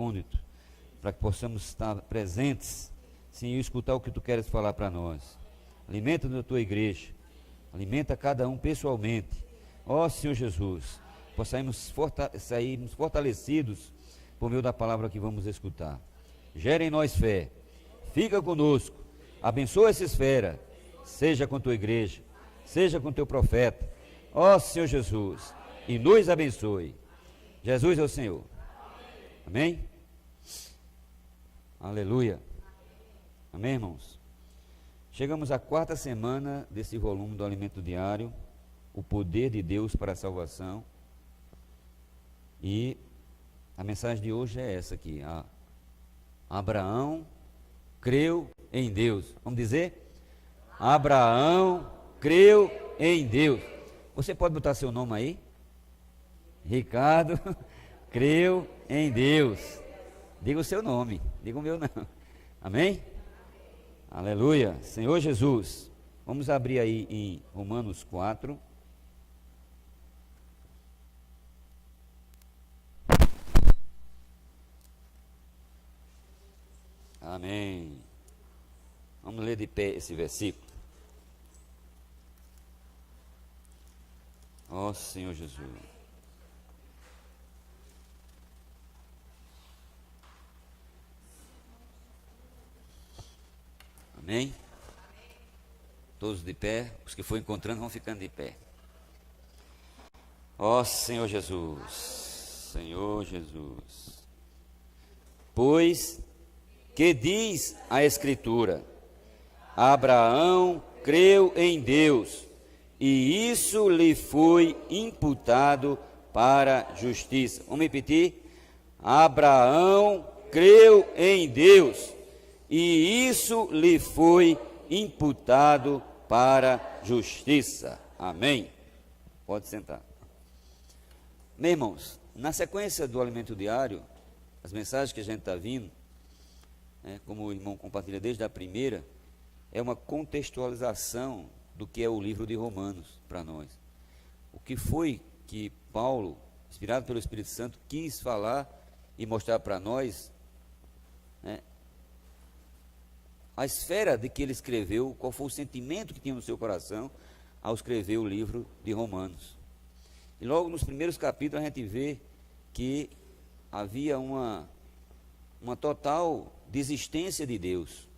recôndito, para que possamos estar presentes, sim, e escutar o que tu queres falar para nós. Alimenta a tua igreja, alimenta cada um pessoalmente. Ó Senhor Jesus, possamos sairmos fortalecidos por meio da palavra que vamos escutar. Gera em nós fé, fica conosco, abençoa essa esfera, seja com tua igreja, seja com teu profeta, ó Senhor Jesus, e nos abençoe. Jesus é o Senhor. Amém? Aleluia. Amém, irmãos? Chegamos à 4ª semana desse volume do Alimento Diário, o poder de Deus para a salvação. E a mensagem de hoje é essa aqui. Abraão creu em Deus. Vamos dizer? Abraão creu em Deus. Você pode botar seu nome aí? Ricardo creu em Deus. Diga o seu nome, diga o meu não. Amém? Aleluia. Senhor Jesus. Vamos abrir aí em Romanos 4. Amém. Vamos ler de pé esse versículo. Ó Senhor Jesus. Amém? Todos de pé. Os que for encontrando vão ficando de pé. Ó Senhor Jesus. Senhor Jesus. Pois que diz a Escritura: Abraão creu em Deus, e isso lhe foi imputado para justiça. Vamos repetir? Abraão creu em Deus, e isso lhe foi imputado para justiça. Amém? Pode sentar. Meus irmãos, na sequência do Alimento Diário, as mensagens que a gente está vindo, como o irmão compartilha desde a primeira, é uma contextualização do que é o livro de Romanos para nós. O que foi que Paulo, inspirado pelo Espírito Santo, quis falar e mostrar para nós, a esfera de que ele escreveu, qual foi o sentimento que tinha no seu coração ao escrever o livro de Romanos. E logo nos primeiros capítulos a gente vê que havia uma total desistência de Deus.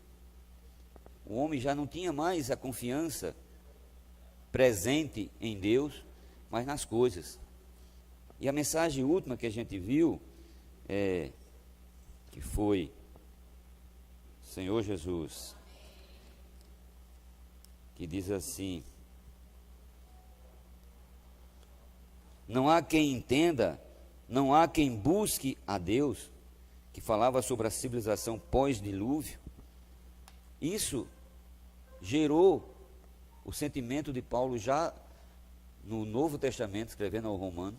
O homem já não tinha mais a confiança presente em Deus, mas nas coisas. E a mensagem última que a gente viu, que foi Senhor Jesus, que diz assim: não há quem entenda, não há quem busque a Deus, que falava sobre a civilização pós-dilúvio. Isso gerou o sentimento de Paulo já no Novo Testamento, escrevendo ao Romano,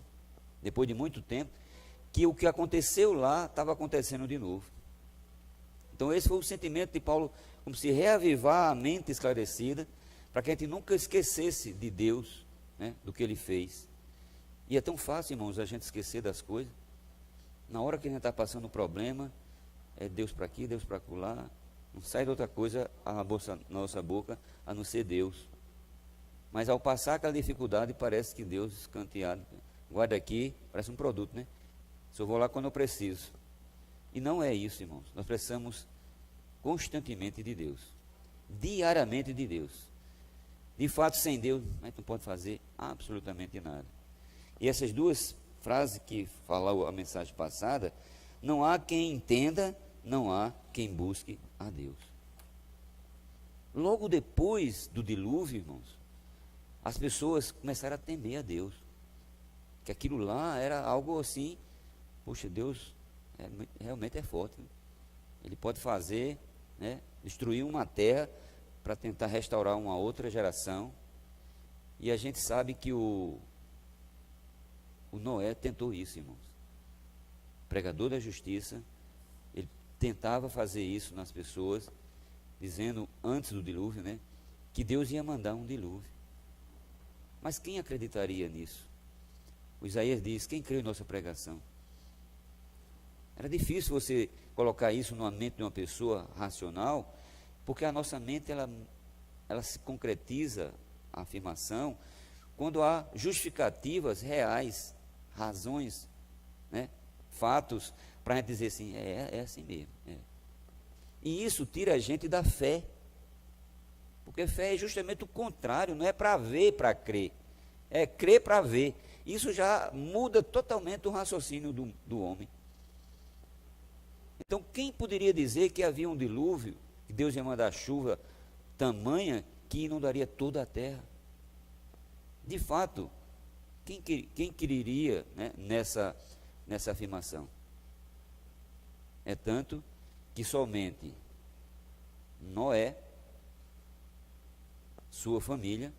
depois de muito tempo, que o que aconteceu lá estava acontecendo de novo. Então esse foi o sentimento de Paulo, como se reavivar a mente esclarecida, para que a gente nunca esquecesse de Deus, do que Ele fez. E é tão fácil, irmãos, a gente esquecer das coisas. Na hora que a gente está passando um problema, é Deus para aqui, Deus para acolá, não sai de outra coisa a nossa boca, a não ser Deus. Mas ao passar aquela dificuldade, parece que Deus escanteado, guarda aqui, parece um produto, né? Só vou lá quando eu preciso. E não é isso, irmãos. Nós precisamos constantemente de Deus, diariamente de Deus. De fato, sem Deus, a gente não pode fazer absolutamente nada. E essas duas frases que falou a mensagem passada, não há quem entenda, não há quem busque a Deus. Logo depois do dilúvio, irmãos, as pessoas começaram a temer a Deus, que aquilo lá era algo assim, poxa, Deus realmente é forte, né? Ele pode fazer, destruir uma terra para tentar restaurar uma outra geração. E a gente sabe que o Noé tentou isso, irmãos. Pregador da justiça, ele tentava fazer isso nas pessoas, dizendo antes do dilúvio, que Deus ia mandar um dilúvio. Mas quem acreditaria nisso? O Isaías diz: quem creu em nossa pregação? Era difícil você colocar isso na mente de uma pessoa racional, porque a nossa mente, ela se concretiza, a afirmação, quando há justificativas reais, razões, né, fatos, para a gente dizer assim, é assim mesmo. É. E isso tira a gente da fé, porque fé é justamente o contrário, não é para ver, para crer, é crer para ver. Isso já muda totalmente o raciocínio do homem. Então, quem poderia dizer que havia um dilúvio, que Deus ia mandar chuva tamanha que inundaria toda a terra? De fato, quem quereria, né, nessa afirmação? É tanto que somente Noé, sua família,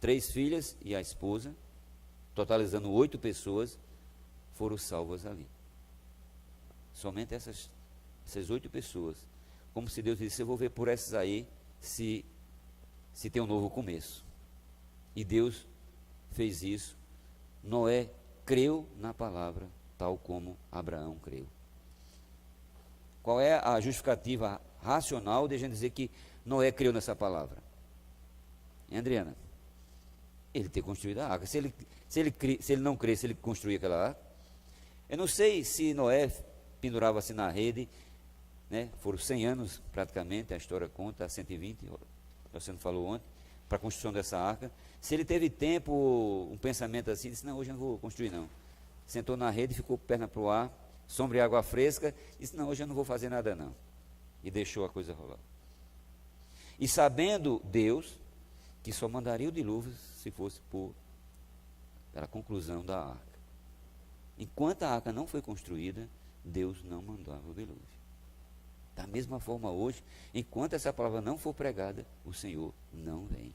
3 filhas e a esposa, totalizando 8 pessoas, foram salvas ali. Somente essas 8 pessoas. Como se Deus disse, eu vou ver por essas aí se tem um novo começo. E Deus fez isso. Noé creu na palavra, tal como Abraão creu. Qual é a justificativa racional de a gente dizer que Noé creu nessa palavra? Hein, Adriana? Ele ter construído a arca. Se ele não cresce, ele construía aquela arca. Eu não sei se Noé pendurava-se na rede, né? Foram 100 anos praticamente, a história conta, 120, você não falou ontem, para a construção dessa arca. Se ele teve tempo, um pensamento assim, disse, não, hoje eu não vou construir não. Sentou na rede, ficou perna para o ar, sombra e água fresca, disse, não, hoje eu não vou fazer nada não. E deixou a coisa rolar. E sabendo Deus que só mandaria o dilúvio se fosse pela conclusão da arca. Enquanto a arca não foi construída, Deus não mandava o dilúvio. Da mesma forma hoje, enquanto essa palavra não for pregada, o Senhor não vem.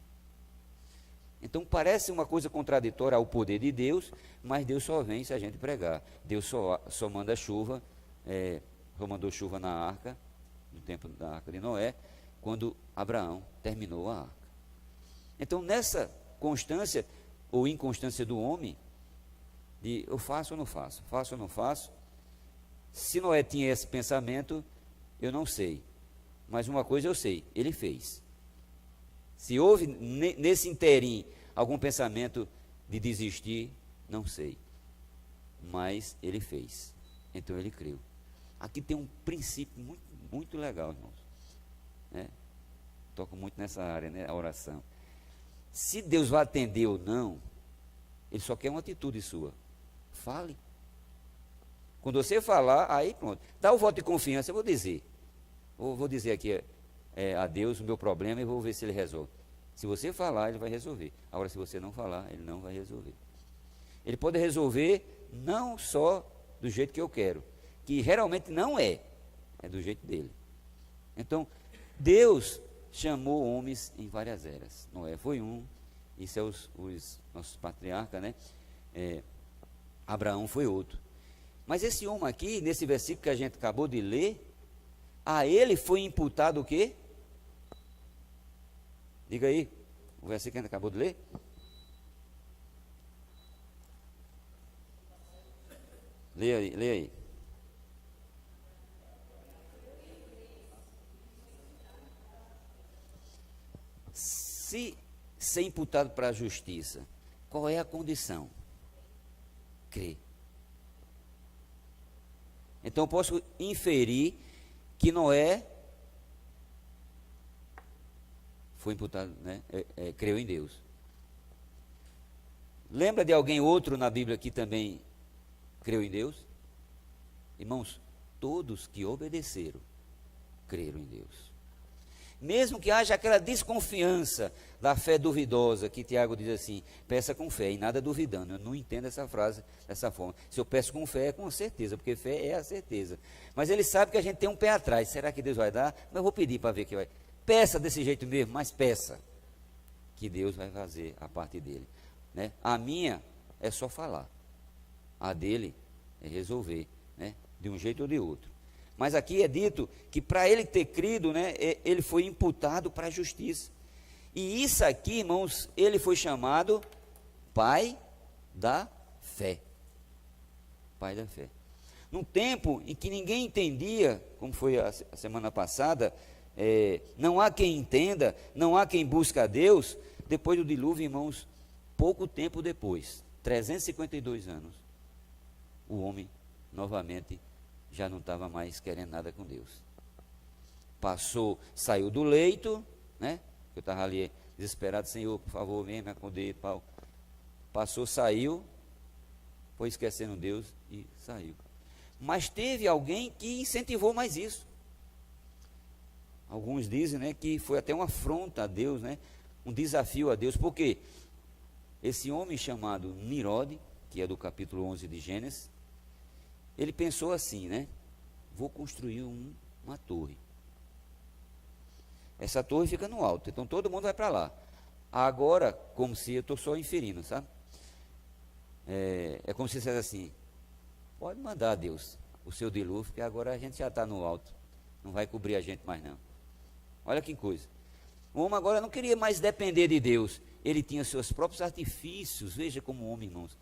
Então parece uma coisa contraditória ao poder de Deus, mas Deus só vem se a gente pregar. Deus só manda chuva, só mandou chuva na arca, no tempo da arca de Noé, quando Abraão terminou a arca. Então nessa constância ou inconstância do homem, de eu faço ou não faço, faço ou não faço, se Noé tinha esse pensamento, eu não sei. Mas uma coisa eu sei, ele fez. Se houve nesse interim algum pensamento de desistir, não sei. Mas ele fez. Então ele creu. Aqui tem um princípio muito, muito legal, irmãos. Né? Toco muito nessa área, né? A oração. Se Deus vai atender ou não, Ele só quer uma atitude sua. Fale. Quando você falar, aí pronto. Dá o voto de confiança, eu vou dizer. Vou dizer aqui a Deus o meu problema e vou ver se Ele resolve. Se você falar, Ele vai resolver. Agora, se você não falar, Ele não vai resolver. Ele pode resolver não só do jeito que eu quero, que realmente não é do jeito dele. Então, Deus chamou homens em várias eras. Noé foi um, isso é os nossos patriarcas, né? Abraão foi outro. Mas esse homem aqui, nesse versículo que a gente acabou de ler, a ele foi imputado o quê? Diga aí, o versículo que a gente acabou de ler. Leia aí. Se ser imputado para a justiça, qual é a condição? Crer. Então eu posso inferir que Noé foi imputado, né? Creu em Deus. Lembra de alguém outro na Bíblia que também creu em Deus? Irmãos, todos que obedeceram, creram em Deus. Mesmo que haja aquela desconfiança da fé duvidosa, que Tiago diz assim, peça com fé e nada duvidando. Eu não entendo essa frase dessa forma. Se eu peço com fé, é com certeza, porque fé é a certeza. Mas ele sabe que a gente tem um pé atrás. Será que Deus vai dar? Mas eu vou pedir para ver que vai. Peça desse jeito mesmo, mas peça. Que Deus vai fazer a parte dele. Né? A minha é só falar. A dele é resolver, né? De um jeito ou de outro. Mas aqui é dito que para ele ter crido, né, ele foi imputado para a justiça. E isso aqui, irmãos, ele foi chamado Pai da Fé. Pai da Fé. num tempo em que ninguém entendia, como foi a semana passada, não há quem entenda, não há quem busque a Deus. Depois do dilúvio, irmãos, pouco tempo depois, 352 anos, o homem novamente já não estava mais querendo nada com Deus. Passou, saiu do leito, né? Eu estava ali desesperado, Senhor, por favor, vem me aconder, Paulo. Passou, saiu, foi esquecendo Deus e saiu. Mas teve alguém que incentivou mais isso. Alguns dizem, né, que foi até uma afronta a Deus, né, um desafio a Deus. Por quê? Esse homem chamado Nirode, que é do capítulo 11 de Gênesis, ele pensou assim, né, vou construir uma torre. Essa torre fica no alto, então todo mundo vai para lá. Agora, como se eu estou só inferindo, sabe? É como se dissesse assim, pode mandar, Deus, o seu dilúvio, que agora a gente já está no alto, não vai cobrir a gente mais não. Olha que coisa. O homem agora não queria mais depender de Deus, ele tinha seus próprios artifícios. Veja como o homem, irmãos,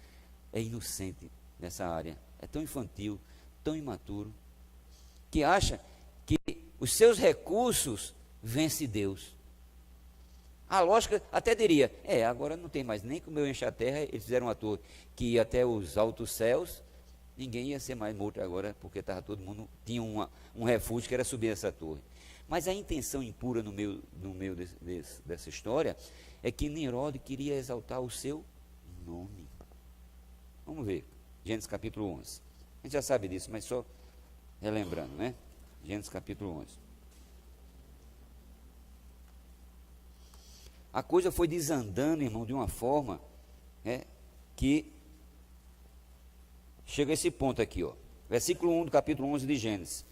é inocente nessa área, é tão infantil, tão imaturo, que acha que os seus recursos vencem Deus. A lógica até diria, agora não tem mais nem como eu encher a terra. Eles fizeram uma torre que ia até os altos céus, ninguém ia ser mais morto agora, porque estava todo mundo, tinha um refúgio que era subir essa torre. Mas a intenção impura no meio dessa história é que Nirode queria exaltar o seu nome. Vamos ver, Gênesis capítulo 11. A gente já sabe disso, mas só relembrando, né? Gênesis capítulo 11. A coisa foi desandando, irmão, de uma forma, né, que chega a esse ponto aqui, ó. Versículo 1 do capítulo 11 de Gênesis.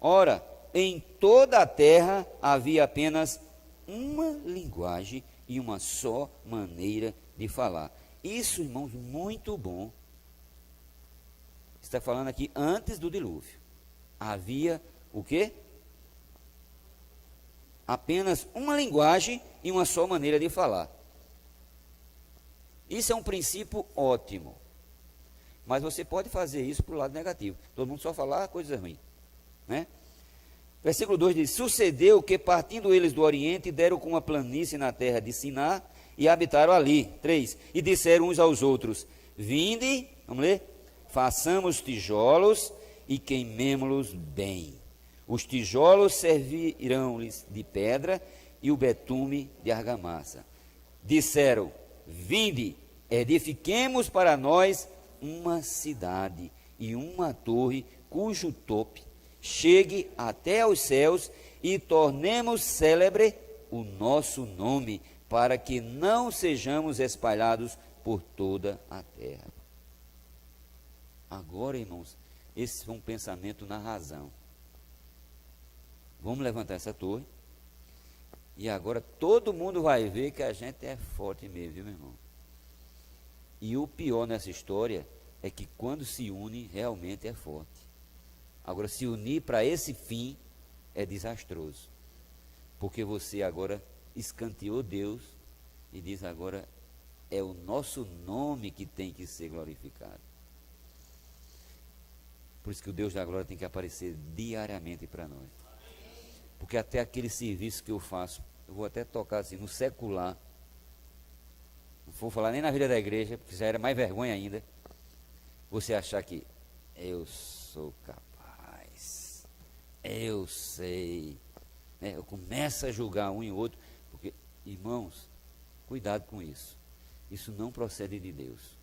Ora, em toda a terra havia apenas uma linguagem e uma só maneira de falar. Isso, irmãos, muito bom. Está falando aqui antes do dilúvio. Havia o quê? Apenas uma linguagem e uma só maneira de falar. Isso é um princípio ótimo. Mas você pode fazer isso para o lado negativo. Todo mundo só falar coisa ruim, né? Versículo 2 diz: sucedeu que, partindo eles do Oriente, deram com uma planície na terra de Siná e habitaram ali. 3. E disseram uns aos outros: vinde, vamos ler, façamos tijolos e queimemo-los bem. Os tijolos servirão-lhes de pedra e o betume de argamassa. Disseram: vinde, edifiquemos para nós uma cidade e uma torre cujo tope chegue até aos céus, e tornemos célebre o nosso nome, para que não sejamos espalhados por toda a terra. Agora, irmãos, esse foi um pensamento na razão. Vamos levantar essa torre, e agora todo mundo vai ver que a gente é forte mesmo, viu, meu irmão? E o pior nessa história é que quando se une, realmente é forte. Agora, se unir para esse fim é desastroso, porque você agora escanteou Deus e diz agora é o nosso nome que tem que ser glorificado. Por isso que o Deus da glória tem que aparecer diariamente para nós. Porque até aquele serviço que eu faço, eu vou até tocar assim, no secular, não vou falar nem na vida da igreja, porque já era mais vergonha ainda, você achar que eu sou capaz, eu sei, né? Eu começo a julgar um e outro, porque, irmãos, cuidado com isso. Isso não procede de Deus.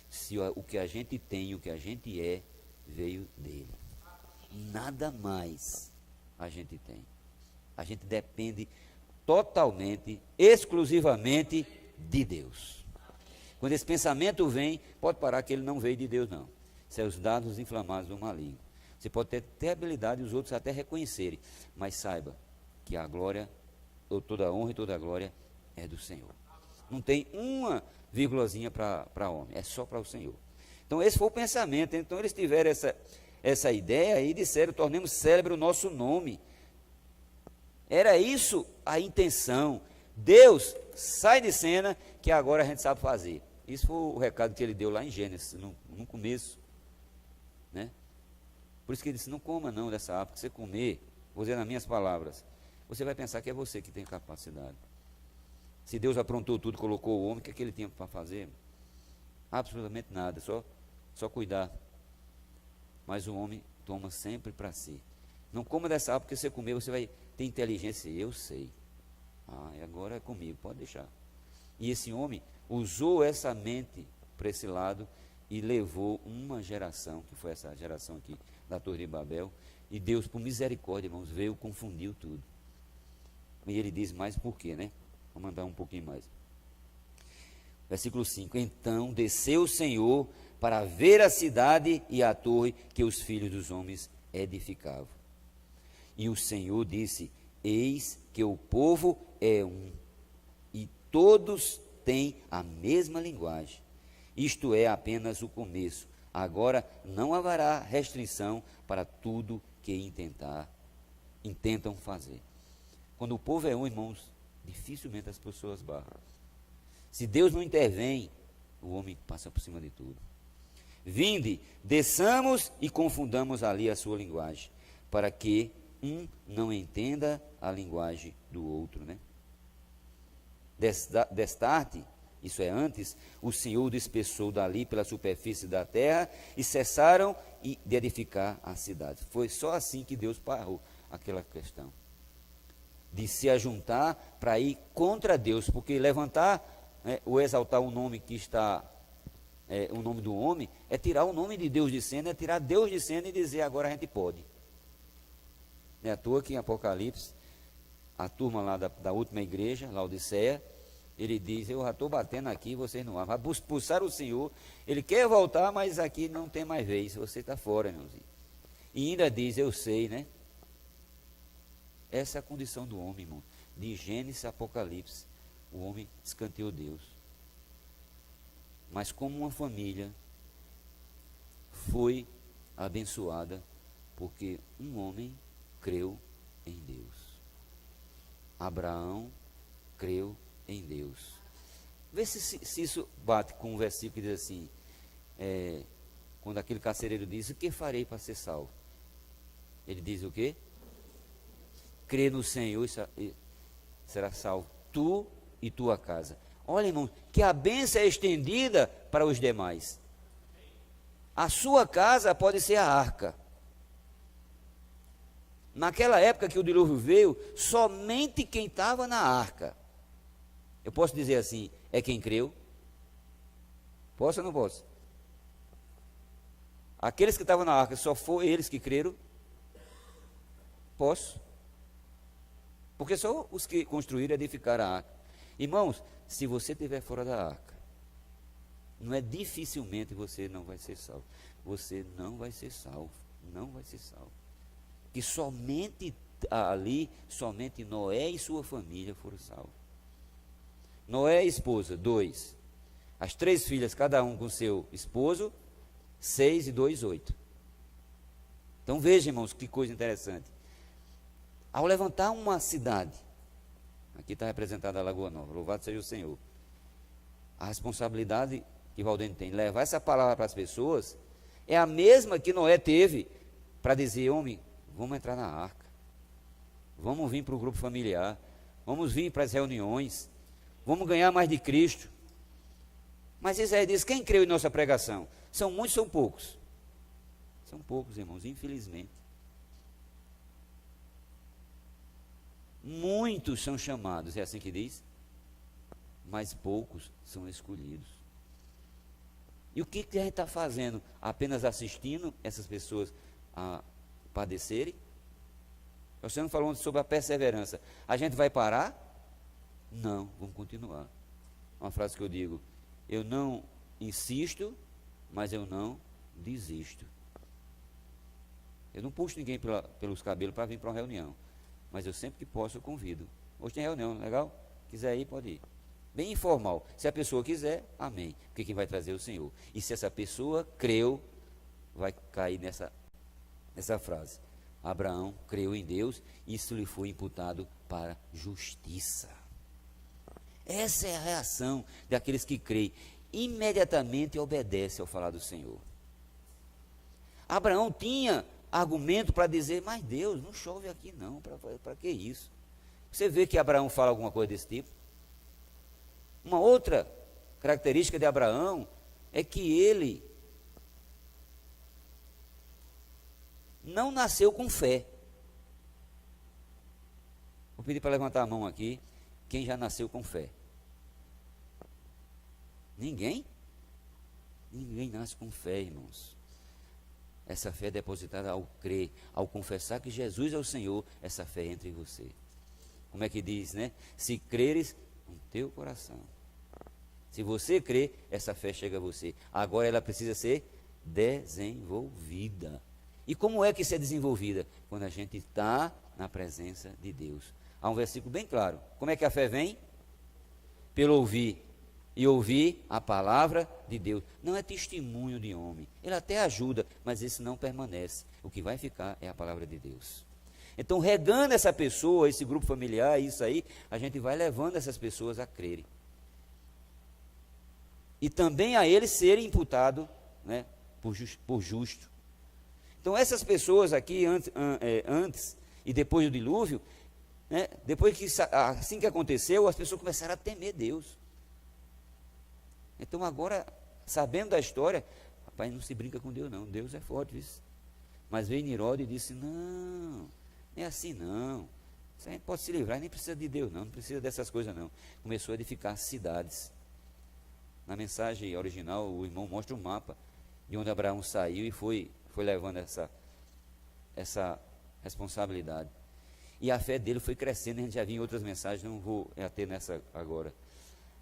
Se o que a gente tem, o que a gente é, veio dele. Nada mais a gente tem. A gente depende totalmente, exclusivamente de Deus. Quando esse pensamento vem, pode parar que ele não veio de Deus, não. São os dados inflamados do maligno. Você pode ter habilidade e os outros até reconhecerem, mas saiba que a glória, toda a honra e toda a glória é do Senhor. Não tem uma vírgulazinha para homem, é só para o Senhor. Então esse foi o pensamento. Então eles tiveram essa ideia e disseram: tornemos célebre o nosso nome. Era isso a intenção. Deus, sai de cena, que agora a gente sabe fazer. Isso foi o recado que ele deu lá em Gênesis, no começo, né? Por isso que ele disse, não coma não dessa árvore, porque você comer, vou dizer nas minhas palavras, você vai pensar que é você que tem capacidade. Se Deus aprontou tudo, colocou o homem, o que é que ele tinha para fazer? Absolutamente nada, só cuidar. Mas o homem toma sempre para si. Não coma dessa árvore, porque você comer, você vai ter inteligência. Eu sei. E agora é comigo, pode deixar. E esse homem usou essa mente para esse lado e levou uma geração, que foi essa geração aqui da Torre de Babel, e Deus, por misericórdia, irmãos, veio, confundiu tudo. E ele diz mais por quê, né? Vou mandar um pouquinho mais. Versículo 5. Então desceu o Senhor para ver a cidade e a torre que os filhos dos homens edificavam. E o Senhor disse, eis que o povo é um, e todos têm a mesma linguagem. Isto é apenas o começo. Agora não haverá restrição para tudo que intentam fazer. Quando o povo é um, irmãos, dificilmente as pessoas barram. Se Deus não intervém, o homem passa por cima de tudo. Vinde, desçamos e confundamos ali a sua linguagem, para que um não entenda a linguagem do outro, né? Destarte, isso é antes, o Senhor dispersou dali pela superfície da terra e cessaram de edificar a cidade. Foi só assim que Deus parou aquela questão. De se ajuntar para ir contra Deus, porque levantar, ou exaltar o nome que está, o nome do homem, é tirar o nome de Deus de cena, é tirar Deus de cena e dizer agora a gente pode. Não é à toa que em Apocalipse, a turma lá da última igreja, Laodiceia, ele diz, eu já estou batendo aqui, vocês não vão. Vai expulsar o Senhor, ele quer voltar, mas aqui não tem mais vez, você está fora, irmãozinho. E ainda diz, eu sei, né? Essa é a condição do homem, irmão. De Gênesis a Apocalipse, o homem escanteou Deus. Mas como uma família foi abençoada, porque um homem creu em Deus. Abraão creu em Deus. Vê se isso bate com um versículo que diz assim, quando aquele carcereiro diz, o que farei para ser salvo? Ele diz o quê? Crê no Senhor e será salvo, tu e tua casa. Olha, irmão, que a bênção é estendida para os demais. A sua casa pode ser a arca. Naquela época que o dilúvio veio, somente quem estava na arca, eu posso dizer assim, é quem creu? Posso ou não posso? Aqueles que estavam na arca, só foram eles que creram? Posso? Porque só os que construíram edificaram a arca. Irmãos, se você estiver fora da arca, não é dificilmente você não vai ser salvo. Você não vai ser salvo. Não vai ser salvo. Que somente ali, somente Noé e sua família foram salvos. Noé e esposa, 2. As 3 filhas, cada um com seu esposo, 6 e 2, 8. Então veja, irmãos, que coisa interessante. Ao levantar uma cidade, aqui está representada a Lagoa Nova, louvado seja o Senhor. A responsabilidade que Valdênio tem, levar essa palavra para as pessoas, é a mesma que Noé teve para dizer, homem, vamos entrar na arca, vamos vir para o grupo familiar, vamos vir para as reuniões, vamos ganhar mais de Cristo. Mas Isaías diz, quem creu em nossa pregação? São muitos, são poucos? São poucos, irmãos, infelizmente. Muitos são chamados, é assim que diz? Mas poucos são escolhidos. E o que a gente está fazendo? Apenas assistindo essas pessoas a padecerem? O Senhor falou sobre a perseverança. A gente vai parar? Não, vamos continuar. Uma frase que eu digo, eu não insisto, mas eu não desisto. Eu não puxo ninguém pelos cabelos para vir para uma reunião. Mas eu sempre que posso eu convido. Hoje tem reunião, legal? Quiser ir, pode ir. Bem informal. Se a pessoa quiser, amém. Porque quem vai trazer é o Senhor. E se essa pessoa creu, vai cair nessa frase. Abraão creu em Deus, isso lhe foi imputado para justiça. Essa é a reação daqueles que creem. Imediatamente obedece ao falar do Senhor. Abraão tinha argumento para dizer, mas Deus, não chove aqui não, para que isso? Você vê que Abraão fala alguma coisa desse tipo? Uma outra característica de Abraão é que ele não nasceu com fé. Vou pedir para levantar a mão aqui, quem já nasceu com fé? Ninguém? Ninguém nasce com fé, irmãos. Essa fé é depositada ao crer, ao confessar que Jesus é o Senhor, essa fé entra em você. Como é que diz, né? Se creres com teu coração. Se você crê, essa fé chega a você. Agora ela precisa ser desenvolvida. E como é que isso é desenvolvida? Quando a gente está na presença de Deus. Há um versículo bem claro. Como é que a fé vem? Pelo ouvir. E ouvir a palavra de Deus. Não é testemunho de homem. Ele até ajuda, mas esse não permanece. O que vai ficar é a palavra de Deus. Então, regando essa pessoa, esse grupo familiar, isso aí, a gente vai levando essas pessoas a crerem. E também a eles serem imputados, né, por justo. Então, essas pessoas aqui, antes e depois do dilúvio, né, depois que, assim que aconteceu, as pessoas começaram a temer Deus. Então, agora, sabendo da história, rapaz, não se brinca com Deus não, Deus é forte, isso. Mas veio Nirode e disse, não é assim não, isso a gente pode se livrar, nem precisa de Deus não precisa dessas coisas não. Começou a edificar cidades. Na mensagem original, o irmão mostra um mapa de onde Abraão saiu e foi levando essa responsabilidade. E a fé dele foi crescendo, a gente já viu em outras mensagens, não vou ater nessa agora.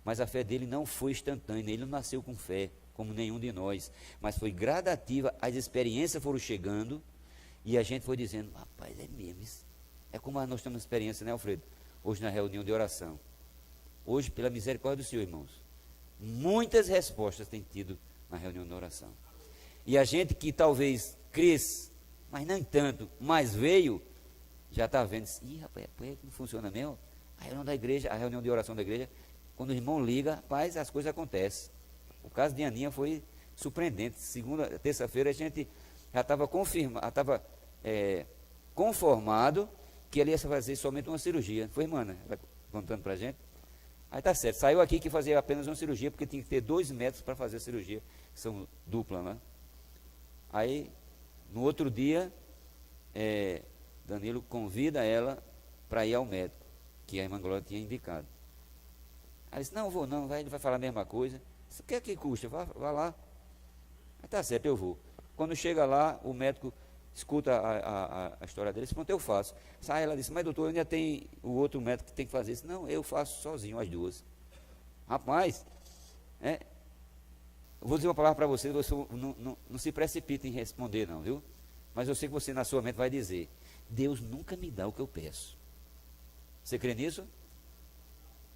Mas a fé dele não foi instantânea, ele não nasceu com fé, como nenhum de nós, mas foi gradativa, as experiências foram chegando, e a gente foi dizendo, rapaz, é mesmo isso. É como nós temos experiência, né, Alfredo? Hoje na reunião de oração. Hoje, pela misericórdia do Senhor, irmãos, muitas respostas tem tido na reunião de oração. E a gente que talvez cresce, mas não tanto, mas veio, já está vendo, rapaz, não funciona mesmo? A reunião da igreja, a reunião de oração da igreja, quando o irmão liga, rapaz, as coisas acontecem. O caso de Aninha foi surpreendente. Terça-feira a gente já estava conformado que ele ia fazer somente uma cirurgia. Foi, irmã, ela contando para a gente. Aí tá certo, saiu aqui que fazia apenas uma cirurgia, porque tinha que ter 2 metros para fazer a cirurgia, que são dupla, né? Aí, no outro dia, Danilo convida ela para ir ao médico, que a irmã Glória tinha indicado. Aí disse, não vou não, ele vai falar a mesma coisa. O que é que custa? Vá lá. Aí tá certo, eu vou. Quando chega lá, o médico escuta a história dele, pronto, eu faço. Sai, ela disse, mas doutor, ainda tem o outro médico que tem que fazer isso. Não, eu faço sozinho as duas. Rapaz, eu vou dizer uma palavra para você não se precipite em responder não, viu? Mas eu sei que você na sua mente vai dizer, Deus nunca me dá o que eu peço. Você crê nisso?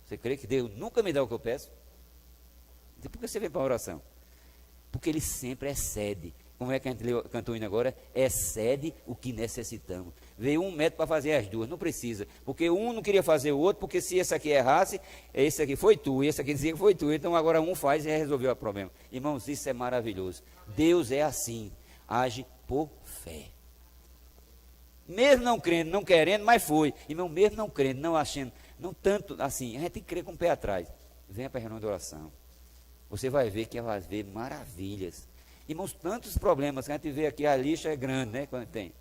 Você crê que Deus nunca me dá o que eu peço? Então, por que você vem para a oração? Porque Ele sempre excede. Como é que a gente cantou indo agora? Excede o que necessitamos. Veio um médico para fazer as duas, não precisa. Porque um não queria fazer o outro, porque se esse aqui errasse, esse aqui foi tu, e esse aqui dizia que foi tu. Então agora um faz e resolveu o problema. Irmãos, isso é maravilhoso. Deus é assim, age por fé. Mesmo não crendo, não querendo, mas foi. Irmão, mesmo não crendo, não achando, não tanto assim, a gente tem que crer com o pé atrás. Venha para a reunião de oração. Você vai ver que vai ver maravilhas. Irmãos, tantos problemas que a gente vê aqui, a lixa é grande, né? Quando tem.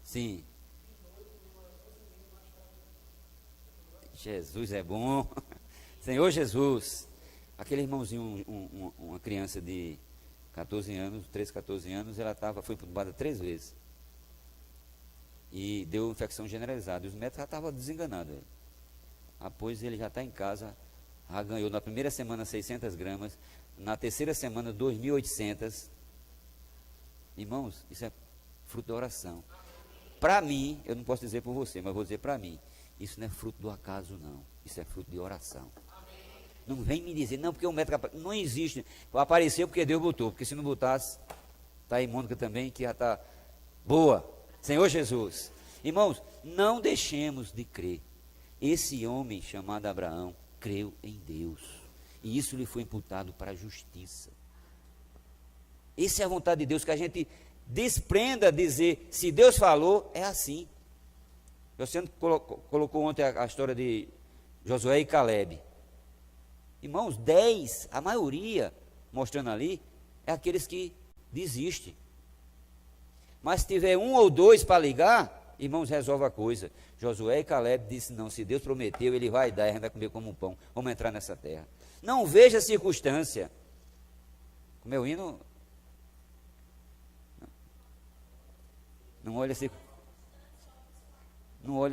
Sim. Jesus é bom. Senhor Jesus. Aquele irmãozinho, uma criança de 14 anos, 13, 14 anos, ela foi entubada 3 vezes. E deu infecção generalizada. E os médicos já estavam desenganados. Após ele já está em casa, já ganhou na primeira semana 600 gramas, na terceira semana 2.800. Irmãos, isso é fruto da oração. Para mim, eu não posso dizer por você, mas vou dizer para mim, isso não é fruto do acaso não, isso é fruto de oração. Não vem me dizer, não, porque o médico não existe, apareceu porque Deus botou, porque se não botasse, está aí Mônica também, que já está boa. Senhor Jesus. Irmãos, não deixemos de crer. Esse homem chamado Abraão creu em Deus, e isso lhe foi imputado para a justiça. Essa é a vontade de Deus, que a gente desprenda dizer, se Deus falou, é assim. Você colocou ontem a história de Josué e Caleb. Irmãos, 10, a maioria, mostrando ali, é aqueles que desistem. Mas se tiver um ou dois para ligar, irmãos, resolve a coisa. Josué e Caleb disse, não, se Deus prometeu, Ele vai dar, a gente vai comer como um pão. Vamos entrar nessa terra. Não veja a circunstância. O meu hino... Não olha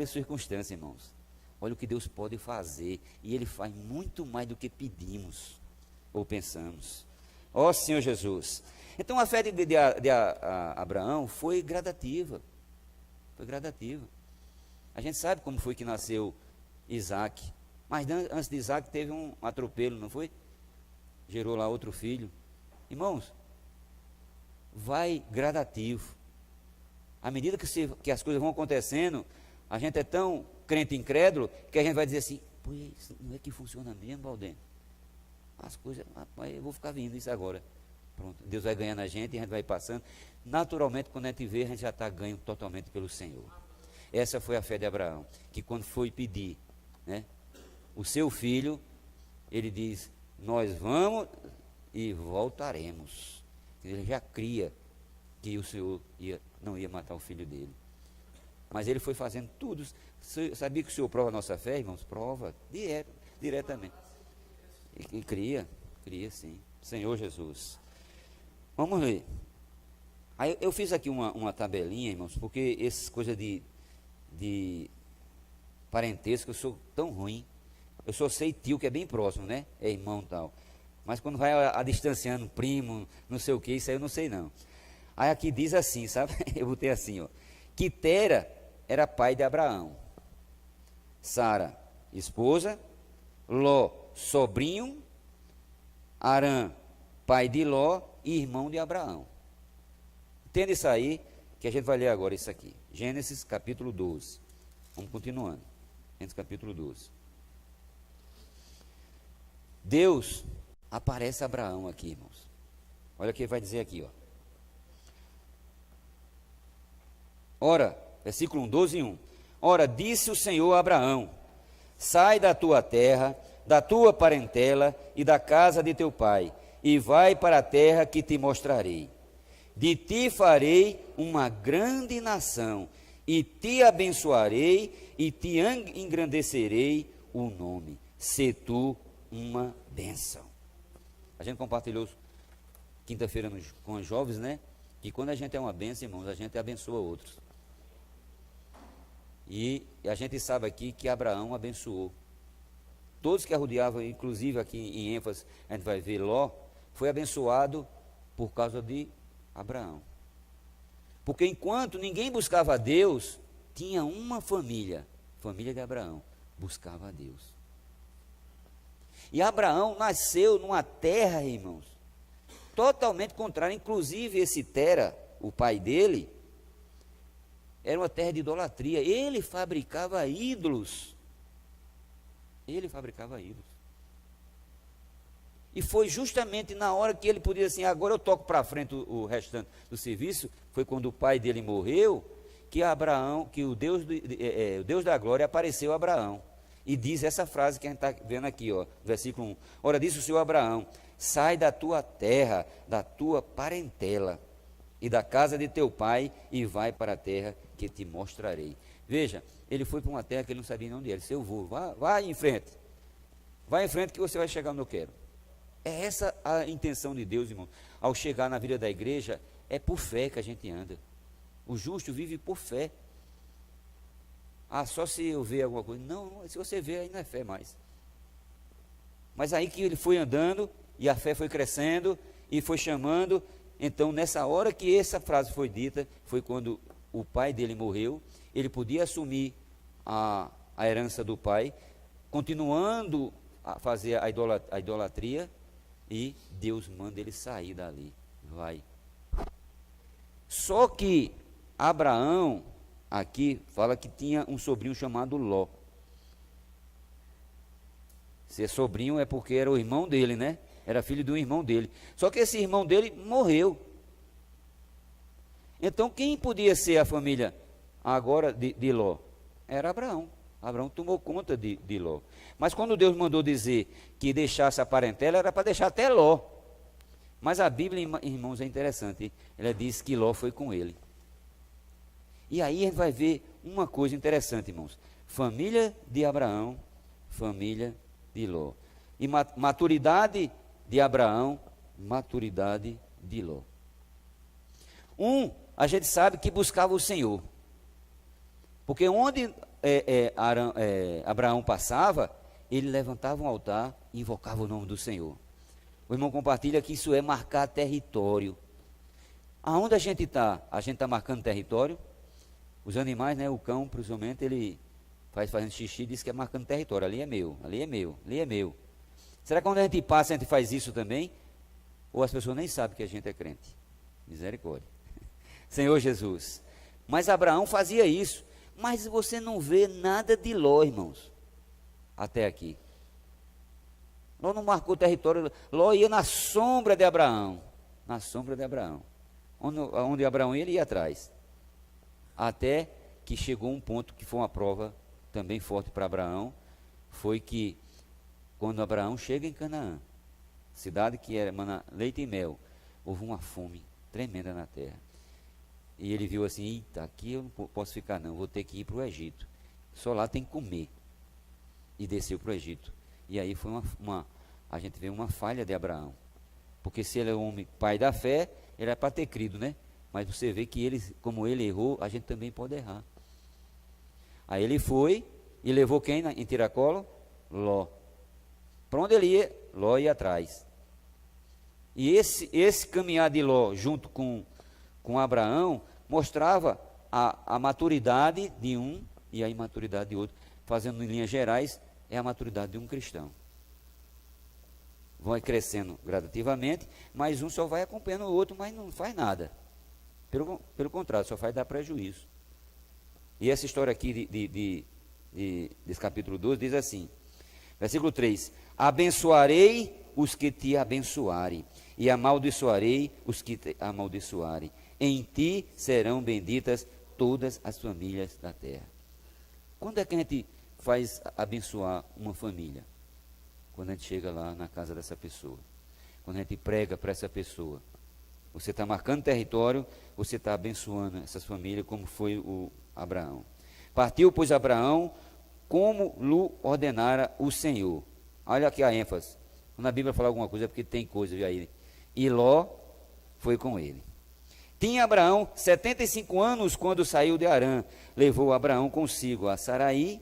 a circunstância, irmãos. Olha o que Deus pode fazer. E Ele faz muito mais do que pedimos ou pensamos. Ó Senhor Jesus. Então a fé de Abraão foi gradativa. Foi gradativa. A gente sabe como foi que nasceu Isaac. Mas antes de Isaac teve um atropelo, não foi? Gerou lá outro filho. Irmãos, vai gradativo. À medida que as coisas vão acontecendo, a gente é tão crente incrédulo que a gente vai dizer assim, pô, isso não é que funciona mesmo, Valdênio? As coisas, rapaz, eu vou ficar vindo isso agora. Pronto, Deus vai ganhando a gente e a gente vai passando. Naturalmente, quando a gente vê, a gente já está ganho totalmente pelo Senhor. Essa foi a fé de Abraão, que quando foi pedir, né, o seu filho, ele diz, nós vamos e voltaremos. Ele já cria que o Senhor não ia matar o filho dele. Mas ele foi fazendo tudo. Sabia que o Senhor prova a nossa fé, irmãos? Prova, diretamente. E cria sim. Senhor Jesus. Vamos ler. Aí eu fiz aqui uma tabelinha, irmãos, porque essas coisas de parentesco, eu sou tão ruim. Eu só sei tio, que é bem próximo, né? É irmão e tal. Mas quando vai a distanciando, primo, não sei o que, isso aí eu não sei não. Aí aqui diz assim, sabe? Eu botei assim, ó. Que Tera era pai de Abraão. Sara, esposa. Ló, sobrinho. Arã, pai de Ló e irmão de Abraão. Entende isso aí, que a gente vai ler agora isso aqui. Gênesis capítulo 12. Vamos continuando. Gênesis capítulo 12. Deus aparece a Abraão aqui, irmãos. Olha o que ele vai dizer aqui, ó. Ora, versículo 1, 12 e 1. Ora, disse o Senhor a Abraão, sai da tua terra, da tua parentela e da casa de teu pai, e vai para a terra que te mostrarei. De ti farei uma grande nação, e te abençoarei, e te engrandecerei o nome. Se tu uma bênção. A gente compartilhou quinta-feira com os jovens, né? Que quando a gente é uma bênção, irmãos, a gente abençoa outros. E a gente sabe aqui que Abraão abençoou. Todos que arrodeavam, inclusive aqui em ênfase, a gente vai ver Ló, foi abençoado por causa de Abraão. Porque enquanto ninguém buscava a Deus, tinha uma família de Abraão, buscava a Deus. E Abraão nasceu numa terra, irmãos, totalmente contrária. Inclusive esse Tera, o pai dele, era uma terra de idolatria. Ele fabricava ídolos. E foi justamente na hora que ele podia assim, agora eu toco para frente o restante do serviço, foi quando o pai dele morreu, que Abraão, que o Deus da glória apareceu a Abraão. E diz essa frase que a gente está vendo aqui, ó, versículo 1. Ora, disse o Senhor a Abraão, sai da tua terra, da tua parentela, e da casa de teu pai, e vai para a terra que te mostrarei. Veja, ele foi para uma terra que ele não sabia nem onde era. Ele disse, eu vou, vai em frente. Vai em frente que você vai chegar onde eu quero. É essa a intenção de Deus, irmão. Ao chegar na vida da igreja, é por fé que a gente anda. O justo vive por fé. Ah, só se eu ver alguma coisa. Não, se você ver, aí não é fé mais. Mas aí que ele foi andando, e a fé foi crescendo, e foi chamando. Então, nessa hora que essa frase foi dita, foi quando o pai dele morreu. Ele podia assumir a herança do pai, continuando a fazer a idolatria, e Deus manda ele sair dali. Vai. Só que Abraão, aqui, fala que tinha um sobrinho chamado Ló. Se é sobrinho é porque era o irmão dele, né? Era filho de um irmão dele. Só que esse irmão dele morreu. Então, quem podia ser a família agora de Ló? Era Abraão. Abraão tomou conta de Ló. Mas quando Deus mandou dizer que deixasse a parentela, era para deixar até Ló. Mas a Bíblia, irmãos, é interessante. Ela diz que Ló foi com ele. E aí a gente vai ver uma coisa interessante, irmãos. Família de Abraão, família de Ló. E maturidade de Abraão, maturidade de Ló. A gente sabe que buscava o Senhor. Porque onde Abraão passava, ele levantava um altar e invocava o nome do Senhor. O irmão compartilha que isso é marcar território. Aonde a gente está? A gente está marcando território. Os animais, né, o cão, principalmente, ele fazendo xixi, diz que é marcando território. Ali é meu, ali é meu, ali é meu. Será que quando a gente passa, a gente faz isso também? Ou as pessoas nem sabem que a gente é crente? Misericórdia. Senhor Jesus. Mas Abraão fazia isso. Mas você não vê nada de Ló, irmãos, até aqui. Ló não marcou território. Ló ia na sombra de Abraão. Na sombra de Abraão. Onde Abraão ia, ele ia atrás. Até que chegou um ponto que foi uma prova também forte para Abraão. Foi que quando Abraão chega em Canaã, cidade que era leite e mel, houve uma fome tremenda na terra. E ele viu assim, eita, aqui eu não posso ficar não, vou ter que ir para o Egito. Só lá tem que comer. E desceu para o Egito. E aí foi a gente vê uma falha de Abraão. Porque se ele é um homem pai da fé, ele é para ter crido, né? Mas você vê que ele, como ele errou, a gente também pode errar. Aí ele foi e levou quem em tiracolo? Ló. Para onde ele ia? Ló ia atrás. E esse caminhar de Ló junto com Abraão mostrava a maturidade de um e a imaturidade de outro. Fazendo em linhas gerais, é a maturidade de um cristão. Vai crescendo gradativamente, mas um só vai acompanhando o outro, mas não faz nada. Pelo contrário, só faz dar prejuízo. E essa história aqui desse capítulo 12 diz assim, versículo 3: abençoarei os que te abençoarem, e amaldiçoarei os que te amaldiçoarem. Em ti serão benditas todas as famílias da terra. Quando é que a gente faz abençoar uma família? Quando a gente chega lá na casa dessa pessoa. Quando a gente prega para essa pessoa. Você está marcando território, você está abençoando essas famílias, como foi o Abraão. Partiu, pois, Abraão, como lhe ordenara o Senhor. Olha aqui a ênfase. Quando a Bíblia fala alguma coisa, é porque tem coisa aí. E Ló foi com ele. Tinha Abraão 75 anos quando saiu de Harã. Levou Abraão consigo a Sarai.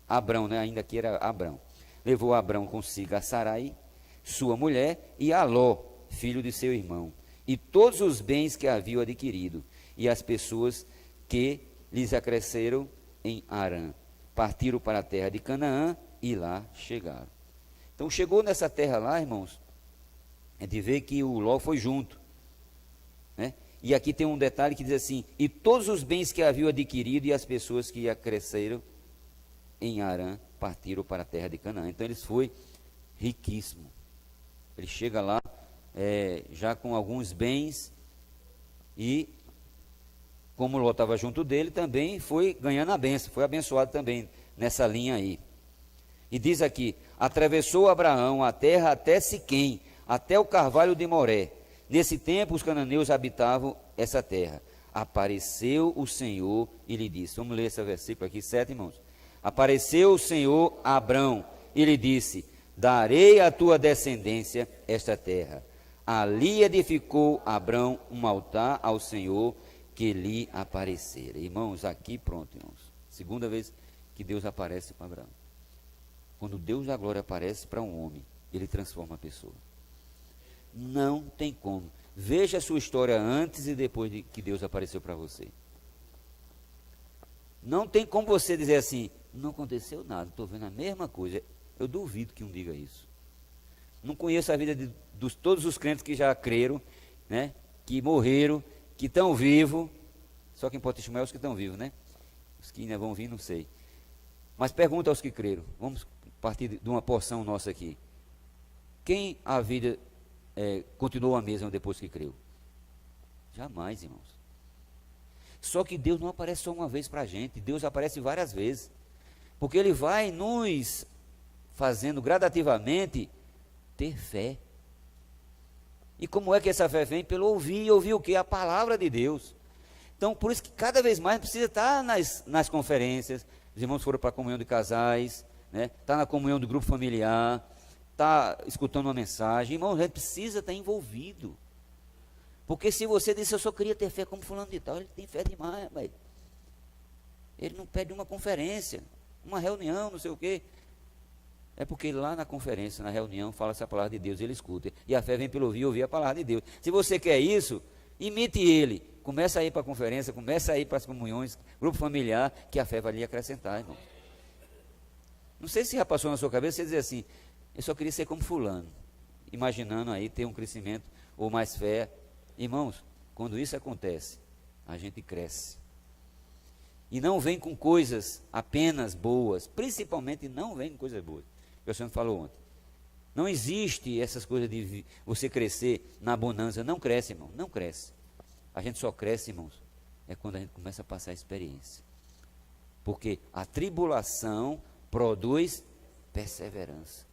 Abrão, né? Ainda que era Abrão. Levou Abrão consigo a Sarai, sua mulher, e a Ló, filho de seu irmão, e todos os bens que haviam adquirido, e as pessoas que lhes acresceram em Harã. Partiram para a terra de Canaã e lá chegaram. Então chegou nessa terra lá, irmãos, a gente vê que o Ló foi junto, né? E aqui tem um detalhe que diz assim, e todos os bens que haviam adquirido e as pessoas que acresceram em Harã partiram para a terra de Canaã. Então eles foi riquíssimo. Ele chega lá já com alguns bens e como Ló estava junto dele, também foi ganhando a bênção, foi abençoado também nessa linha aí. E diz aqui, atravessou Abraão a terra até Siquém, até o carvalho de Moré. Nesse tempo os cananeus habitavam essa terra. Apareceu o Senhor e lhe disse, vamos ler esse versículo aqui, 7, irmãos. Apareceu o Senhor a Abrão e lhe disse, darei à tua descendência esta terra. Ali edificou Abrão um altar ao Senhor que lhe aparecera. Irmãos, aqui pronto, irmãos. Segunda vez que Deus aparece para Abraão. Quando Deus da glória aparece para um homem, ele transforma a pessoa. Não tem como. Veja a sua história antes e depois de que Deus apareceu para você. Não tem como você dizer assim, não aconteceu nada, estou vendo a mesma coisa. Eu duvido que um diga isso. Não conheço a vida de todos os crentes que já creram, né? Que morreram, que estão vivos. Só quem pode testemunhar é os que estão vivos, né? Os que ainda vão vir, não sei. Mas pergunta aos que creram. Vamos partir de uma porção nossa aqui. Quem a vida continuou a mesma depois que creu? Jamais, irmãos. Só que Deus não aparece só uma vez para a gente, Deus aparece várias vezes. Porque Ele vai nos fazendo gradativamente ter fé. E como é que essa fé vem? Pelo ouvir. E ouvir o quê? A palavra de Deus. Então, por isso que cada vez mais precisa estar nas conferências. Os irmãos foram para a comunhão de casais, né? Está na comunhão do grupo familiar, está escutando uma mensagem. Irmão, a gente precisa estar envolvido. Porque se você disse, eu só queria ter fé como fulano de tal, ele tem fé demais, mas ele não pede uma conferência, uma reunião, não sei o quê. É porque lá na conferência, na reunião, fala-se a palavra de Deus, ele escuta. E a fé vem pelo ouvir a palavra de Deus. Se você quer isso, imite ele. Começa a ir para a conferência, começa a ir para as comunhões, grupo familiar, que a fé vai lhe acrescentar, irmão. Não sei se já passou na sua cabeça, você dizer assim, eu só queria ser como fulano. Imaginando aí ter um crescimento ou mais fé. Irmãos, quando isso acontece, a gente cresce. E não vem com coisas apenas boas, principalmente não vem com coisas boas. O senhor falou ontem. Não existe essas coisas de você crescer na bonança. Não cresce, irmão, não cresce. A gente só cresce, irmãos, é quando a gente começa a passar a experiência. Porque a tribulação produz perseverança.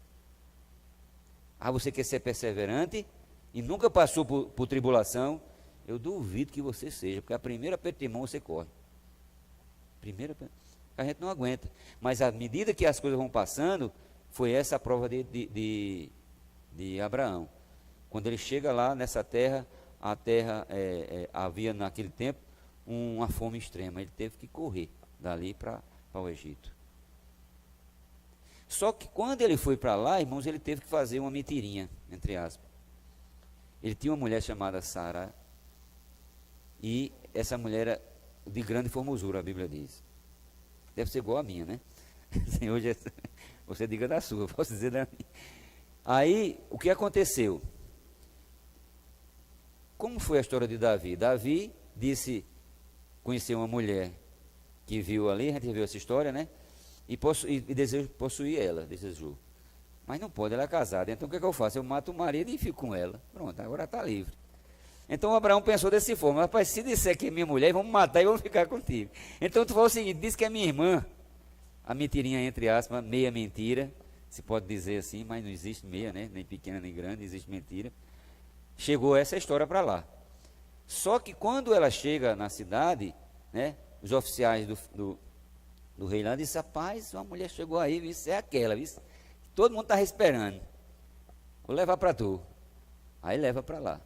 Ah, você quer ser perseverante e nunca passou por tribulação? Eu duvido que você seja, porque a primeira aperto de mão você corre. A gente não aguenta. Mas à medida que as coisas vão passando, foi essa a prova de Abraão. Quando ele chega lá nessa terra, a terra havia naquele tempo uma fome extrema. Ele teve que correr dali para o Egito. Só que quando ele foi para lá, irmãos, ele teve que fazer uma mentirinha, entre aspas. Ele tinha uma mulher chamada Sara, e essa mulher era de grande formosura, a Bíblia diz. Deve ser igual a minha, né? Hoje você diga da sua, eu posso dizer da minha. Aí, o que aconteceu? Como foi a história de Davi? Davi conheceu uma mulher que viu ali, a gente viu essa história, né? E desejou possuir ela, desejou. Mas não pode, ela é casada. Então o que é que eu faço? Eu mato o marido e fico com ela. Pronto, agora está livre. Então Abraão pensou dessa forma: rapaz, se disser que é minha mulher, vamos matar e vamos ficar contigo. Então tu fala o seguinte: diz que é minha irmã. A mentirinha, entre aspas, meia mentira. Se pode dizer assim, mas não existe meia, né? Nem pequena nem grande, existe mentira. Chegou essa história para lá. Só que quando ela chega na cidade, né? Os oficiais do rei lá disse: rapaz, uma mulher chegou aí, isso é aquela, isso. Todo mundo estava esperando. Vou levar para tu. Aí leva para lá.